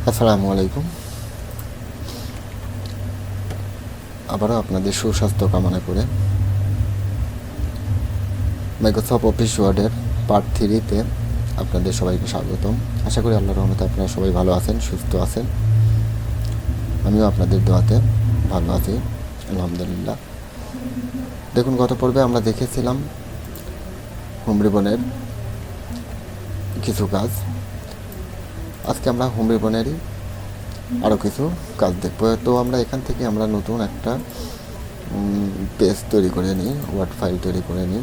আসসালামু আলাইকুম। আবারও আপনাদের সুস্বাস্থ্য কামনা করে মাইক্রোসফট অফিস ওয়ার্ডের পার্ট 3-তে আপনাদের সবাইকে স্বাগতম। আশা করি আল্লাহর রহমতে আপনারা সবাই ভালো আছেন, সুস্থ আছেন। আমিও আপনাদের দোয়াতে ভালো আছি, আলহামদুলিল্লাহ। দেখুন, গত পর্বে আমরা দেখেছিলাম হোম রিবনের কিছু কাজ। আজকে আমরা হোম রিবনেরই আরও কিছু কাজ দেখব। তো আমরা এখান থেকে আমরা নতুন একটা পেজ তৈরি করে নিই, ওয়ার্ড ফাইল তৈরি করে নিই।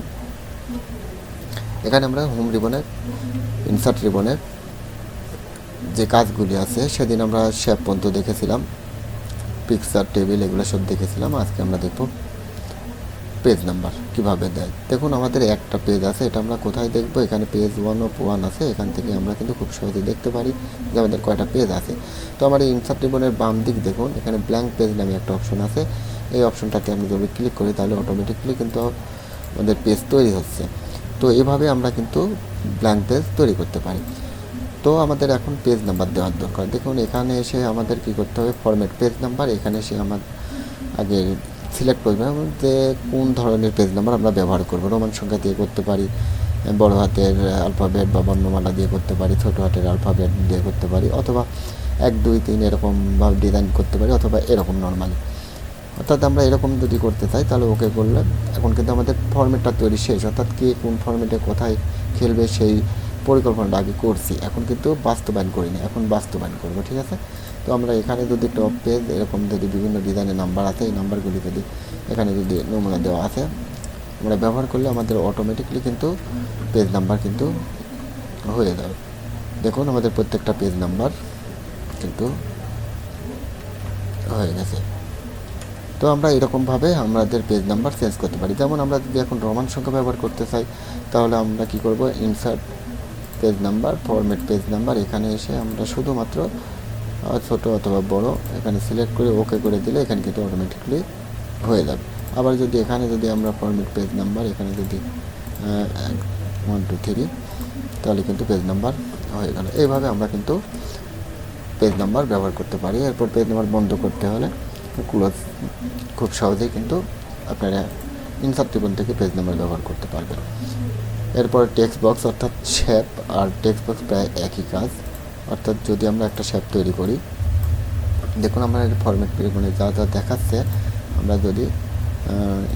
এখানে আমরা হোম রিবনের ইনসার্ট রিবনের যে কাজগুলি আছে, সেদিন আমরা শেপ পর্যন্ত দেখেছিলাম, পিকচার, টেবিল, এগুলো সব দেখেছিলাম। আজকে আমরা দেখব পেজ নাম্বার কীভাবে দেয়। দেখুন, আমাদের একটা পেজ আছে, এটা আমরা কোথায় দেখব? এখানে পেজ 1 আছে। এখান থেকে আমরা কিন্তু খুব সহজে দেখতে পারি যে আমাদের কয়টা পেজ আছে। তো আমার এই ইনসার্ট রিবনের বাম দিক দেখুন, এখানে ব্ল্যাঙ্ক পেজ নামে একটা অপশন আছে। এই অপশনটাতে আমরা যদি ক্লিক করি তাহলে অটোমেটিকলি কিন্তু আমাদের পেজ তৈরি হচ্ছে। তো এভাবে আমরা কিন্তু ব্ল্যাঙ্ক পেজ তৈরি করতে পারি। তো আমাদের এখন পেজ নাম্বার দেওয়ার দরকার। দেখুন, এখানে এসে আমাদের কী করতে হবে? Format page number. এখানে এসে আমার আগে সিলেক্ট করবে যে কোন ধরনের পেজ নাম্বার আমরা ব্যবহার করব। রোমান সংখ্যা দিয়ে করতে পারি, বড় হাতের আলফাবেট বা বর্ণমালা দিয়ে করতে পারি, ছোটো হাতের আলফাবেট দিয়ে করতে পারি, অথবা 1, 2, 3 এরকমভাবে ডিজাইন করতে পারি, অথবা এরকম নর্মালি। অর্থাৎ আমরা এরকম যদি করতে চাই তাহলে ওকে করলে এখন কিন্তু আমাদের ফরম্যাটটা তৈরি শেষ। অর্থাৎ কে কোন ফরম্যাটে কোথায় খেলবে সেই পরিকল্পনাটা আগে করছি, এখন কিন্তু বাস্তবায়ন করিনি, এখন বাস্তবায়ন করবো। ঠিক আছে? তো আমরা এখানে যদি টপ পেজ এরকম যদি বিভিন্ন ডিজাইনের নাম্বার আছে, এই নাম্বারগুলি যদি এখানে যদি নমুনা দেওয়া আছে, আমরা ব্যবহার করলে আমাদের অটোমেটিকলি কিন্তু পেজ নাম্বার কিন্তু হয়ে যাবে। দেখুন, আমাদের প্রত্যেকটা পেজ নাম্বার কিন্তু হয়ে গেছে। তো আমরা এরকমভাবে আমাদের পেজ নাম্বার চেঞ্জ করতে পারি। যেমন আমরা যদি এখন রোমান সংখ্যা ব্যবহার করতে চাই তাহলে আমরা কি করব? Insert page number, format page number, এখানে এসে আমরা শুধুমাত্র ছোটো অথবা বড় এখানে সিলেক্ট করে ওকে করে দিলে এখানে কিন্তু অটোমেটিকলি হয়ে যাবে। আবার যদি এখানে যদি আমরা ফরম্যাট পেজ নাম্বার এখানে যদি 1, 2, 3 তাহলে কিন্তু পেজ নাম্বার হয়ে গেল। এইভাবে আমরা কিন্তু পেজ নাম্বার ব্যবহার করতে পারি। এরপর পেজ নাম্বার বন্ধ করতে হলে ক্লোজ, খুব সহজেই কিন্তু আপনারা ইনসার্ট রিবন থেকে পেজ নাম্বার ব্যবহার করতে পারবেন। এরপর টেক্সট বক্স, অর্থাৎ শেপ আর টেক্সট বক্স প্রায় একই কাজ। অর্থাৎ যদি আমরা একটা শেপ তৈরি করি, দেখুন আমরা ফরম্যাট রিবনে যা যা দেখাচ্ছে, আমরা যদি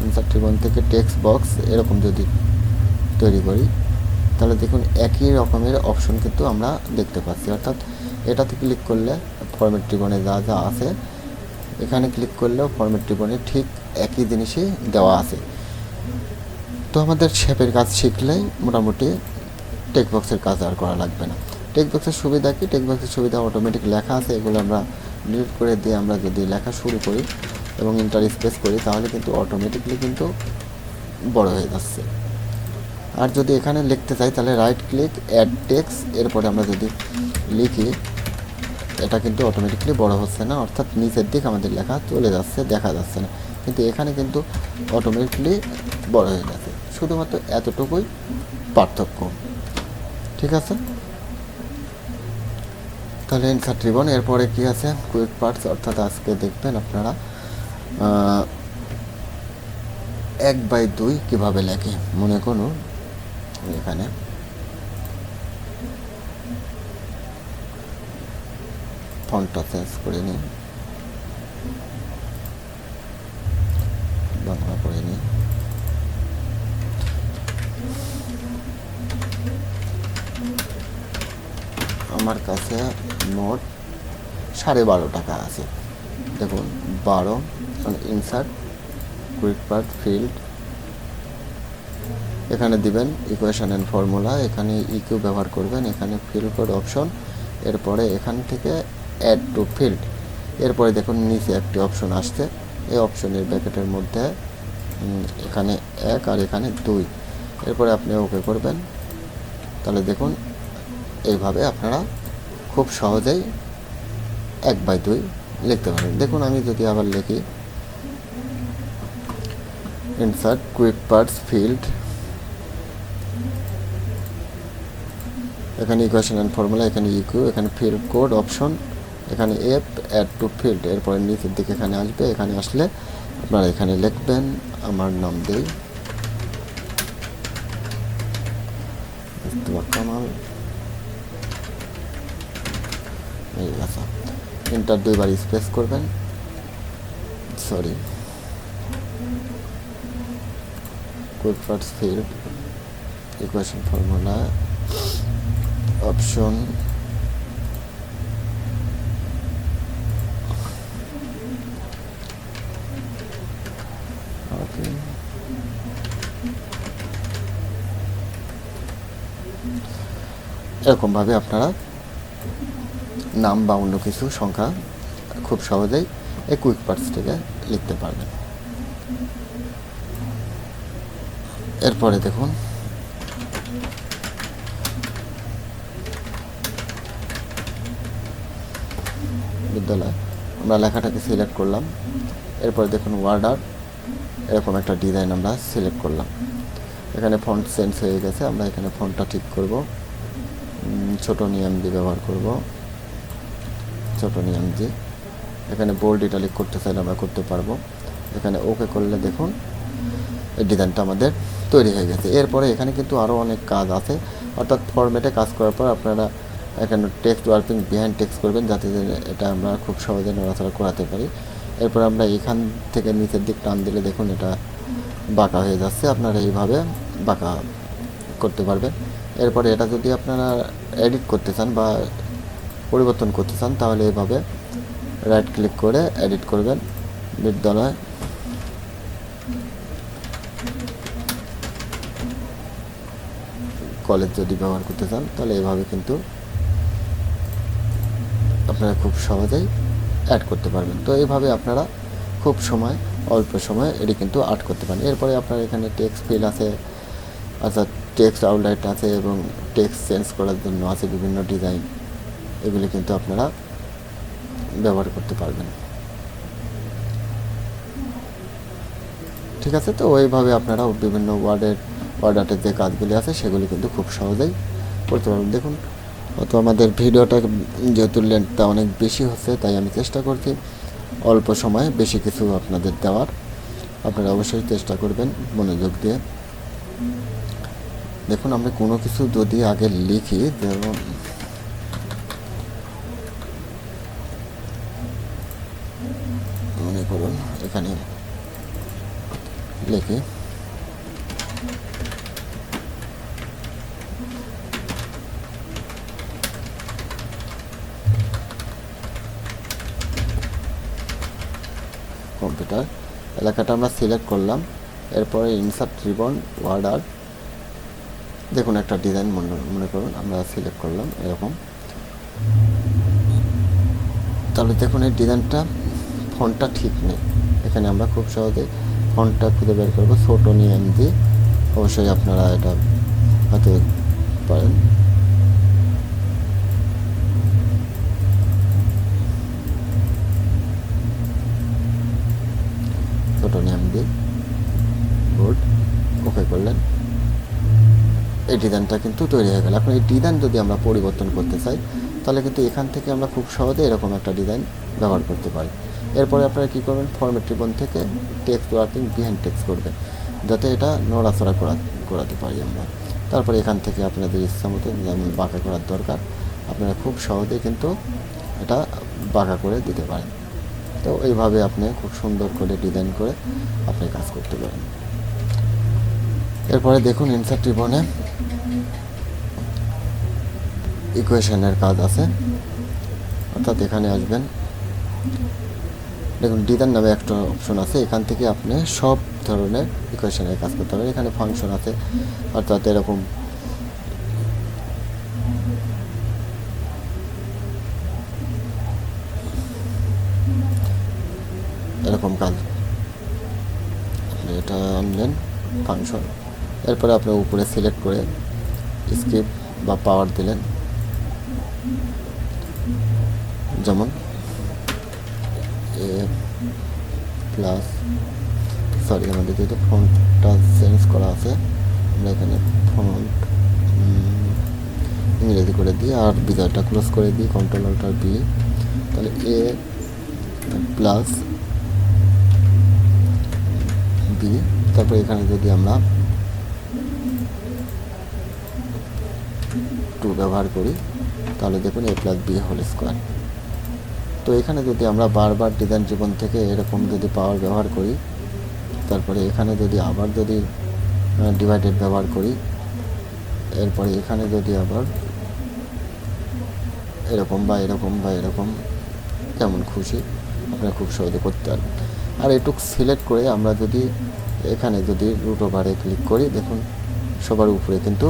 ইনসার্ট রিবন থেকে টেক্সট বক্স এরকম যদি তৈরি করি তাহলে দেখুন একই রকমের অপশন কিন্তু আমরা দেখতে পাচ্ছি। অর্থাৎ এটাতে ক্লিক করলে ফরম্যাট রিবনে যা যা আছে এখানে ক্লিক করলেও ফরম্যাট রিবনে ঠিক একই জিনিসই দেওয়া আছে। তো আমাদের শেপের কাজ শিখলেই মোটামুটি টেক্সট বক্সের কাজ আর করা লাগবে না। টেক্সট বক্সের সুবিধা কি? টেক্সট বক্সের সুবিধা অটোমেটিক লেখা আছে, এগুলো আমরা ডিলিট করে দিয়ে আমরা যদি লেখা শুরু করি এবং ইন্টার স্পেস করি তাহলে কিন্তু অটোমেটিকলি কিন্তু বড় হয়ে যাচ্ছে। আর যদি এখানে লিখতে চাই তাহলে রাইট ক্লিক, অ্যাড টেক্সট, এরপরে আমরা যদি লিখি এটা কিন্তু অটোমেটিকলি বড় হচ্ছে না, অর্থাৎ নিচের দিক আমাদের লেখা চলে যাচ্ছে, দেখা যাচ্ছে না। কিন্তু এখানে কিন্তু অটোমেটিকলি বড় হয়ে যাচ্ছে। শুধুমাত্র এতটুকুই পার্থক্য। ঠিক আছে? তাহলে ইনসার্ট রিবন। এরপরে কি আছে? কুইক পার্টস, অর্থাৎ আজকে দেখবেন আপনারা 1/2 কীভাবে লেখে। মনে করুন এখানে ফন্টটা চেঞ্জ করে নিই, বাংলা করে নিই। আমার কাছে মোট 12.5 টাকা আছে। দেখুন 12, ইনসার্ট কুইক পার্ট ফিল্ড, এখানে দিবেন ইকুয়েশন অ্যান্ড ফর্মুলা, এখানে ইকিউ ব্যবহার করবেন, এখানে ফিল্ড কোড অপশন, এরপরে এখান থেকে অ্যাড টু ফিল্ড। এরপরে দেখুন নিচে একটি অপশন আসছে, এই অপশনের ব্র্যাকেটের মধ্যে এখানে 1 আর এখানে 2, এরপরে আপনি ওকে করবেন। তাহলে দেখুন এইভাবে আপনারা খুব সহজেই 1/2 লিখতে পারেন। দেখুন আমি যদি আবার লিখি ইনসার্ট কুইক পার্টস ফিল্ড, এখানে ইকুয়েশন অ্যান্ড ফর্মুলা, এখানে ইকিউ, এখানে ফিল্ড কোড অপশন, এখানে এফ অ্যাড টু ফিল্ড, এরপরে নিচের দিকে এখানে আসবে। এখানে আসলে আপনারা এখানে লিখবেন আমার নাম দেই কামাল, এই আচ্ছা, এন্টার 2 বার স্পেস করবেন, sorry, quick parts field, equation formula, option, okay, এরকমভাবে আপনারা নাম বা অন্য কিছু সংখ্যা খুব সহজেই এই কুইক পার্টস থেকে লিখতে পারবেন। এরপরে দেখুন বিদ্যালয়, আমরা লেখাটাকে সিলেক্ট করলাম। এরপরে দেখুন ওয়ার্ডার, এরকম একটা ডিজাইন আমরা সিলেক্ট করলাম। এখানে ফন্ট চেঞ্জ হয়ে গেছে, আমরা এখানে ফন্টটা ঠিক করব, ছোট নিয়ম দিয়ে ব্যবহার করব, ছোট নিয়ম দিয়ে। এখানে বোল্ড ইটালিক করতে চাইলে আমরা করতে পারবো। এখানে ওকে করলে দেখুন এই ডিজাইনটা আমাদের তৈরি হয়ে গেছে। এরপরে এখানে কিন্তু আরও অনেক কাজ আছে, অর্থাৎ ফরম্যাটে কাজ করার পর আপনারা এখানে টেক্সট ওয়ার্কিং বিহাইন্ড টেক্সট করবেন, যাতে এটা আমরা খুব সহজে নড়াচড়া করাতে পারি। এরপর আমরা এখান থেকে নিচের দিক টান দিলে দেখুন এটা বাঁকা হয়ে যাচ্ছে, আপনারা এইভাবে বাঁকা করতে পারবেন। এরপরে এটা যদি আপনারা এডিট করতে চান বা পরিবর্তন করতে চান, তাহলে এইভাবে রাইট ক্লিক করে এডিট করবেন। বিদ্যালয়, কলেজ যদি ব্যবহার করতে চান, তাহলে এইভাবে কিন্তু আপনারা খুব সহজেই অ্যাড করতে পারবেন। তো এইভাবে আপনারা খুব সময়, অল্প সময়ে এটি কিন্তু আর্ট করতে পারেন। এরপরে আপনার এখানে টেক্সট ফিল আছে, আচ্ছা টেক্সট আউটলাইট আছে এবং টেক্সট চেঞ্জ করার জন্য আছে বিভিন্ন ডিজাইন, এগুলি কিন্তু আপনারা ব্যবহার করতে পারবেন। ঠিক আছে, তো ওইভাবে আপনারা বিভিন্ন ওয়ার্ডারের যে কাজগুলি আছে সেগুলি কিন্তু খুব সহজেই করতে পারবেন। দেখুন তো আমাদের ভিডিওটা যেহেতু লেন্থটা অনেক বেশি হচ্ছে, তাই আমি চেষ্টা করছি অল্প সময়ে বেশি কিছু আপনাদের দেওয়ার। আপনারা অবশ্যই চেষ্টা করবেন মনোযোগ দিয়ে। দেখুন আমরা কোনো কিছু যদি আগে লিখি, যেমন মনে করুন এখানে লিখি কম্পিউটার, এলাকাটা আমরা সিলেক্ট করলাম। এরপরে ইনসার্ট রিবন ওয়ার্ডার, দেখুন একটা ডিজাইন মনে করুন আমরা সিলেক্ট করলাম এরকম। তাহলে দেখুন এই ডিজাইনটা ফন্টটা ঠিক নেই, এখানে আমরা খুব সহজে ফন্টটা খুঁজে বের করবো ছোট নিয়ম দিয়ে। অবশ্যই আপনারা এটা হতে পারেন। ছোট নিয়ম দিয়ে বোর্ড ওকে করলেন, এই ডিজাইনটা কিন্তু তৈরি হয়ে গেল। এখন এই ডিজাইন যদি আমরা পরিবর্তন করতে চাই, তাহলে কিন্তু এখান থেকে আমরা খুব সহজে এরকম একটা ডিজাইন ব্যবহার করতে পারি। এরপরে আপনারা কী করবেন, ফরম্যাট রিবন থেকে টেক্সট ওয়ার্কিং বিহাইন্ড টেক্সট করবেন, যাতে এটা নড়াচড়া করাতে পারি আমরা। তারপরে এখান থেকে আপনাদের ইচ্ছা মতো যেমন বাঁকা করার দরকার, আপনারা খুব সহজেই কিন্তু এটা বাঁকা করে দিতে পারেন। তো এইভাবে আপনি খুব সুন্দর করে ডিজাইন করে আপনি কাজ করতে পারেন। এরপরে দেখুন ইনসার্ট রিবনে ইকুয়েশনের কাজ আছে, অর্থাৎ এখানে আসবেন, দেখুন ডিজাইন নামে একটা অপশন আছে, এখান থেকে আপনি সব ধরনের ইকুয়েশনের কাজ করতে পারেন। এখানে ফাংশন আছে, অর্থাৎ এরকম কাজ আপনি এটা আনলেন ফাংশন। এরপরে আপনি উপরে সিলেক্ট করে স্কিপ বা পাওয়ার দিলেন, যেমন প্লাস, সরি আমাদের যেহেতু ফন্টটা চেঞ্জ করা আছে, আমরা এখানে ফন্ট ইংরেজি করে দিই আর বিজয়টা ক্লোজ করে দিই, কন্ট্রোল অল্টার বি। তো তাহলে এ প্লাস বি, তারপরে এখানে যদি আমরা 2 ব্যবহার করি তাহলে দেখুন এ প্লাস বি হোল স্কোয়ার। তো এখানে যদি আমরা বারবার ডিজাইন জীবন থেকে এরকম যদি পাওয়ার ব্যবহার করি, তারপরে এখানে যদি আবার যদি ডিভাইডেড ব্যবহার করি, এরপরে এখানে যদি আবার এরকম বা এরকম বা এরকম যেমন খুশি আপনারা খুব সহজে করতে পারবেন। আর এটুকু সিলেক্ট করে আমরা যদি এখানে যদি রুট ওভারে ক্লিক করি, দেখুন সবার উপরে কিন্তু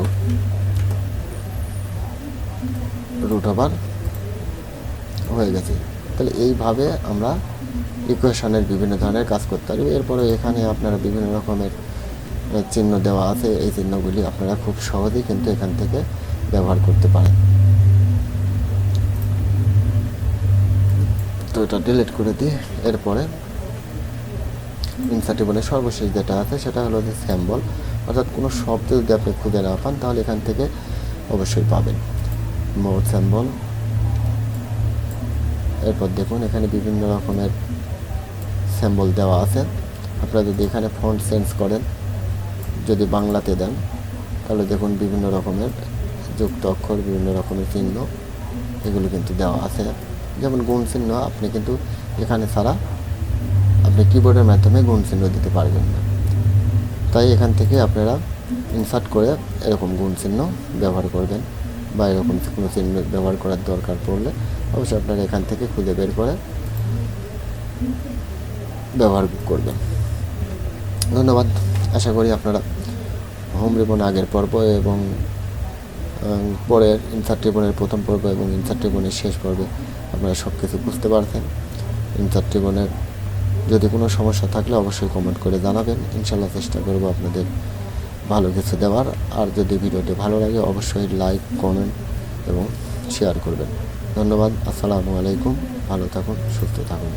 রুট ওভার হয়ে গেছে। তাহলে এইভাবে আমরা ইকুয়েশনের বিভিন্ন ধরনের কাজ করতে পারি। এরপরে এখানে আপনারা বিভিন্ন রকমের চিহ্ন দেওয়া আছে, এই চিহ্নগুলি আপনারা খুব সহজেই কিন্তু এখান থেকে ব্যবহার করতে পারেন। তো এটা ডিলিট করে দিই। এরপরে ইনসার্ট টেবিলের সর্বশেষ যেটা আছে সেটা হলো যে সিম্বল, অর্থাৎ কোনো শব্দ যদি আপনি খুঁজে না পান তাহলে এখান থেকে অবশ্যই পাবেন মোর সিম্বল। এরপর দেখুন এখানে বিভিন্ন রকমের সিম্বল দেওয়া আছে। আপনারা যদি এখানে ফন্ট চেঞ্জ করেন, যদি বাংলাতে দেন, তাহলে দেখুন বিভিন্ন রকমের যুক্ত অক্ষর, বিভিন্ন রকমের চিহ্ন এগুলো কিন্তু দেওয়া আছে। যেমন গুণ চিহ্ন আপনি কিন্তু এখানে ছাড়া আপনি কিবোর্ডের মাধ্যমে গুণ চিহ্ন দিতে পারবেন না, তাই এখান থেকে আপনারা ইনসার্ট করে এরকম গুণ চিহ্ন ব্যবহার করবেন, বা এরকম কোনো চিহ্ন ব্যবহার করার দরকার পড়লে অবশ্যই আপনারা এখান থেকে খুঁজে বের করে ব্যবহার করবেন। ধন্যবাদ। আশা করি আপনারা হোম রিবন আগের পর্ব এবং পরের ইনসার্ট রিবনের প্রথম পর্ব এবং ইনসার্ট রিবনের শেষ পর্বে আপনারা সব কিছু বুঝতে পারছেন। ইনসার্ট রিবনের যদি কোনো সমস্যা থাকলে অবশ্যই কমেন্ট করে জানাবেন, ইনশাল্লাহ চেষ্টা করব আপনাদের ভালো কিছু দেওয়ার। আর যদি ভিডিওটি ভালো লাগে অবশ্যই লাইক, কমেন্ট এবং শেয়ার করবেন। ধন্যবাদ। আসসালামু আলাইকুম। ভালো থাকুন, সুস্থ থাকুন।